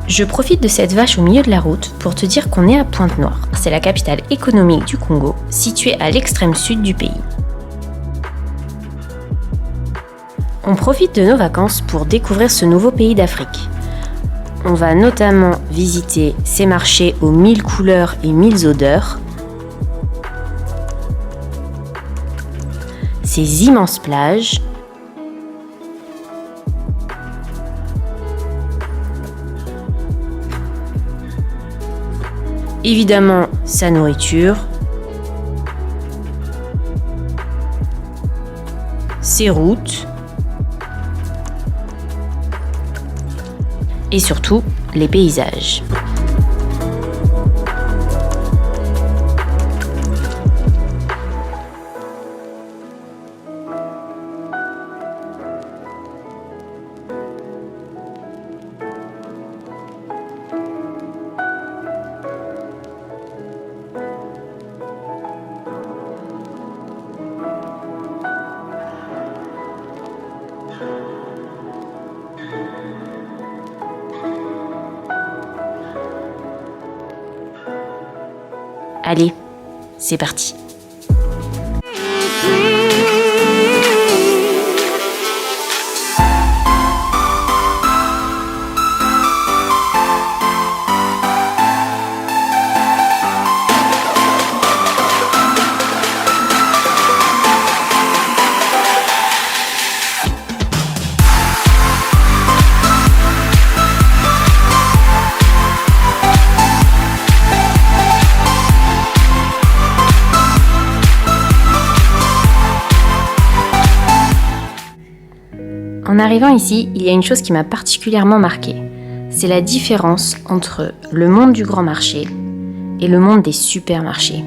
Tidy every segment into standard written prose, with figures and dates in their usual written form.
Je profite de cette vache au milieu de la route pour te dire qu'on est à Pointe-Noire. C'est la capitale économique du Congo, située à l'extrême sud du pays. On profite de nos vacances pour découvrir ce nouveau pays d'Afrique. On va notamment visiter ces marchés aux 1000 couleurs et 1000 odeurs, ces immenses plages, évidemment sa nourriture, ses routes et surtout les paysages. Allez, c'est parti. En arrivant ici, il y a une chose qui m'a particulièrement marquée. C'est la différence entre le monde du grand marché et le monde des supermarchés.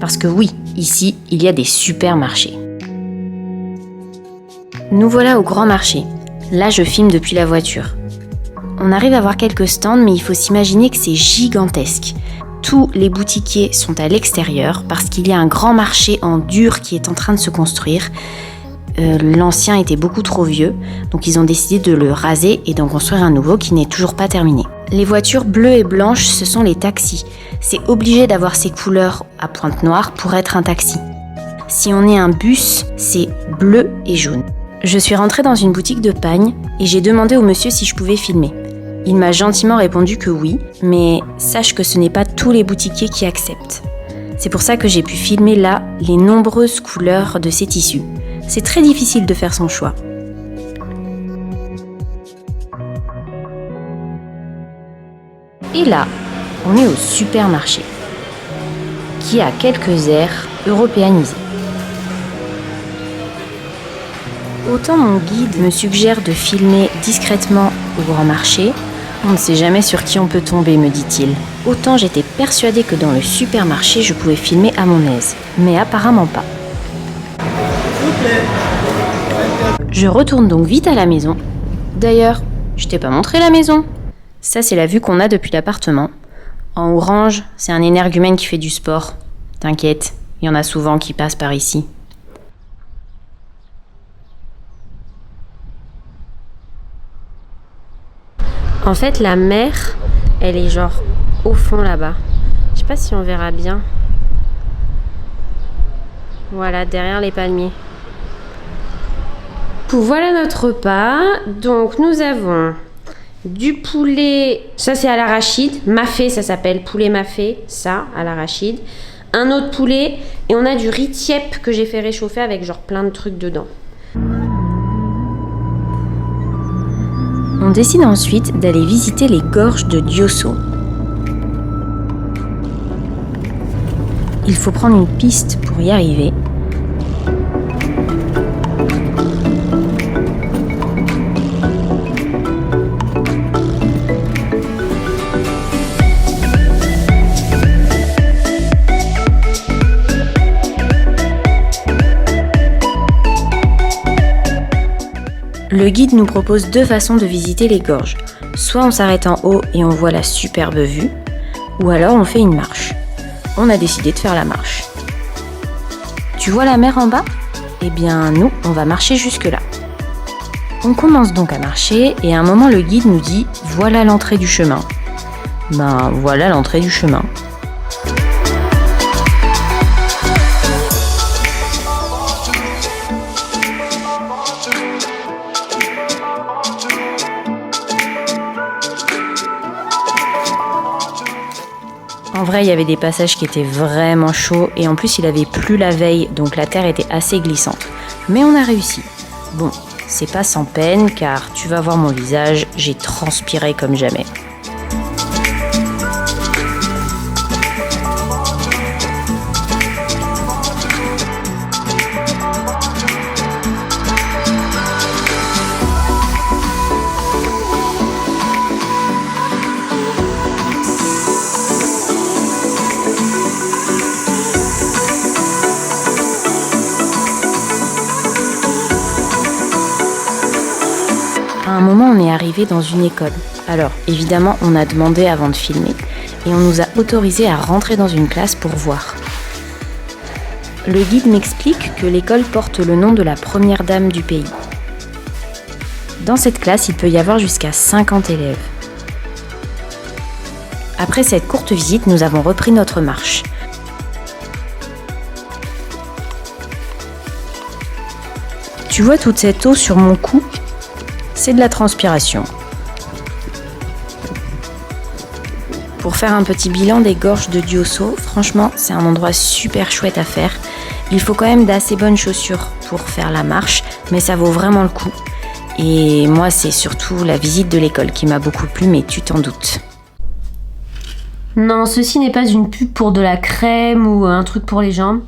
Parce que oui, ici, il y a des supermarchés. Nous voilà au grand marché. Là, je filme depuis la voiture. On arrive à voir quelques stands, mais il faut s'imaginer que c'est gigantesque. Tous les boutiquiers sont à l'extérieur parce qu'il y a un grand marché en dur qui est en train de se construire. L'ancien était beaucoup trop vieux, donc ils ont décidé de le raser et d'en construire un nouveau qui n'est toujours pas terminé. Les voitures bleues et blanches, ce sont les taxis. C'est obligé d'avoir ces couleurs à Pointe-Noire pour être un taxi. Si on est un bus, c'est bleu et jaune. Je suis rentrée dans une boutique de pagnes et j'ai demandé au monsieur si je pouvais filmer. Il m'a gentiment répondu que oui, mais sache que ce n'est pas tous les boutiquiers qui acceptent. C'est pour ça que j'ai pu filmer là les nombreuses couleurs de ces tissus. C'est très difficile de faire son choix. Et là, on est au supermarché, qui a quelques airs européanisés. Autant mon guide me suggère de filmer discrètement au grand marché, on ne sait jamais sur qui on peut tomber, me dit-il. Autant j'étais persuadée que dans le supermarché, je pouvais filmer à mon aise, mais apparemment pas. Je retourne donc vite à la maison. D'ailleurs, je t'ai pas montré la maison. Ça, c'est la vue qu'on a depuis l'appartement. En orange, c'est un énergumène qui fait du sport. T'inquiète, il y en a souvent qui passent par ici. En fait, la mer, elle est genre au fond là-bas. Je sais pas si on verra bien. Voilà, derrière les palmiers. Voilà notre repas. Donc nous avons du poulet, ça c'est à l'arachide, mafé ça s'appelle, poulet mafé, ça à l'arachide. Un autre poulet et on a du riz tiep que j'ai fait réchauffer avec genre plein de trucs dedans. On décide ensuite d'aller visiter les gorges de Diosso. Il faut prendre une piste pour y arriver. Le guide nous propose deux façons de visiter les gorges. Soit on s'arrête en haut et on voit la superbe vue, ou alors on fait une marche. On a décidé de faire la marche. Tu vois la mer en bas ? Eh bien, nous, on va marcher jusque-là. On commence donc à marcher et à un moment le guide nous dit « Voilà l'entrée du chemin ». Ben voilà l'entrée du chemin. En vrai, il y avait des passages qui étaient vraiment chauds et en plus il avait plu la veille, donc la terre était assez glissante. Mais on a réussi. Bon, c'est pas sans peine car tu vas voir mon visage, j'ai transpiré comme jamais. À un moment, on est arrivé dans une école. Alors, évidemment, on a demandé avant de filmer et on nous a autorisé à rentrer dans une classe pour voir. Le guide m'explique que l'école porte le nom de la première dame du pays. Dans cette classe, il peut y avoir jusqu'à 50 élèves. Après cette courte visite, nous avons repris notre marche. Tu vois toute cette eau sur mon cou ? C'est de la transpiration. Pour faire un petit bilan des gorges de Diosso, franchement, c'est un endroit super chouette à faire. Il faut quand même d'assez bonnes chaussures pour faire la marche, mais ça vaut vraiment le coup. Et moi, c'est surtout la visite de l'école qui m'a beaucoup plu, mais tu t'en doutes. Non, ceci n'est pas une pub pour de la crème ou un truc pour les jambes.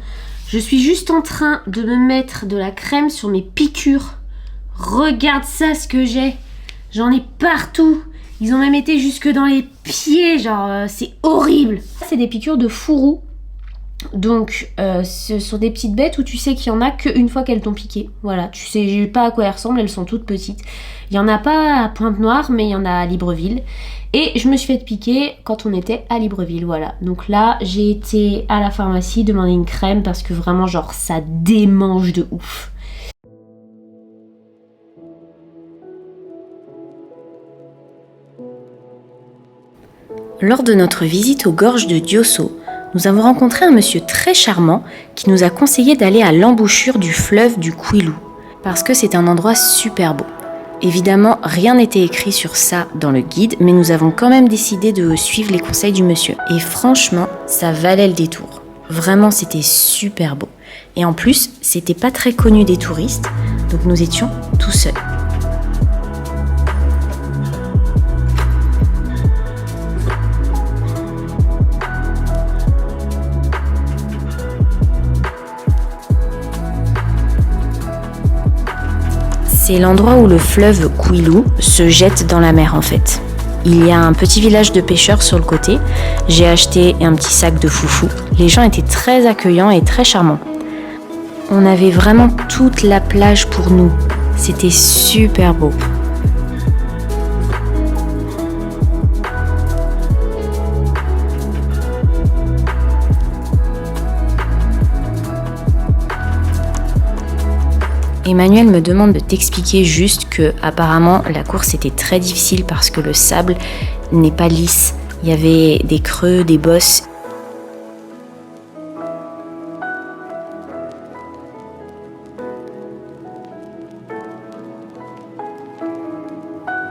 Je suis juste en train de me mettre de la crème sur mes piqûres. Regarde ça ce que j'ai. J'en ai partout. Ils ont même été jusque dans les pieds, genre c'est horrible. C'est des piqûres de fourreau. Donc ce sont des petites bêtes où tu sais qu'il y en a qu'une fois qu'elles t'ont piqué. Voilà, tu sais pas à quoi elles ressemblent, elles sont toutes petites. Il y en a pas à Pointe-Noire, mais il y en a à Libreville. Et je me suis fait piquer quand on était à Libreville, voilà. Donc là, j'ai été à la pharmacie demander une crème parce que vraiment genre ça démange de ouf. Lors de notre visite aux gorges de Diosso, nous avons rencontré un monsieur très charmant qui nous a conseillé d'aller à l'embouchure du fleuve du Kouilou, parce que c'est un endroit super beau. Évidemment, rien n'était écrit sur ça dans le guide, mais nous avons quand même décidé de suivre les conseils du monsieur. Et franchement, ça valait le détour. Vraiment, c'était super beau. Et en plus, c'était pas très connu des touristes, donc nous étions tout seuls. C'est l'endroit où le fleuve Kouilou se jette dans la mer en fait. Il y a un petit village de pêcheurs sur le côté. J'ai acheté un petit sac de foufou. Les gens étaient très accueillants et très charmants. On avait vraiment toute la plage pour nous. C'était super beau. Emmanuel me demande de t'expliquer juste que apparemment la course était très difficile parce que le sable n'est pas lisse. Il y avait des creux, des bosses.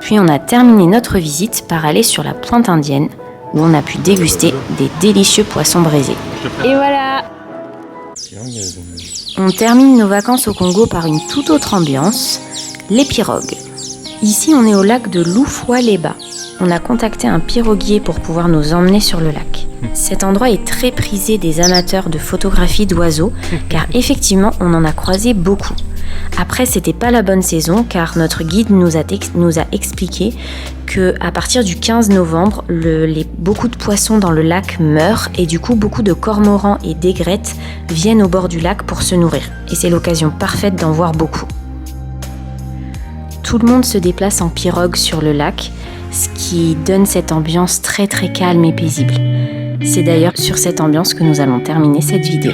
Puis on a terminé notre visite par aller sur la Pointe Indienne où on a pu déguster des délicieux poissons braisés. Et voilà! On termine nos vacances au Congo par une toute autre ambiance, les pirogues. Ici, on est au lac de Loufoua-les-Bas. On a contacté un piroguier pour pouvoir nous emmener sur le lac. Cet endroit est très prisé des amateurs de photographie d'oiseaux, car effectivement, on en a croisé beaucoup. Après, c'était pas la bonne saison, car notre guide nous a expliqué que à partir du 15 novembre, beaucoup de poissons dans le lac meurent et du coup, beaucoup de cormorans et d'aigrettes viennent au bord du lac pour se nourrir. Et c'est l'occasion parfaite d'en voir beaucoup. Tout le monde se déplace en pirogue sur le lac, ce qui donne cette ambiance très très calme et paisible. C'est d'ailleurs sur cette ambiance que nous allons terminer cette vidéo.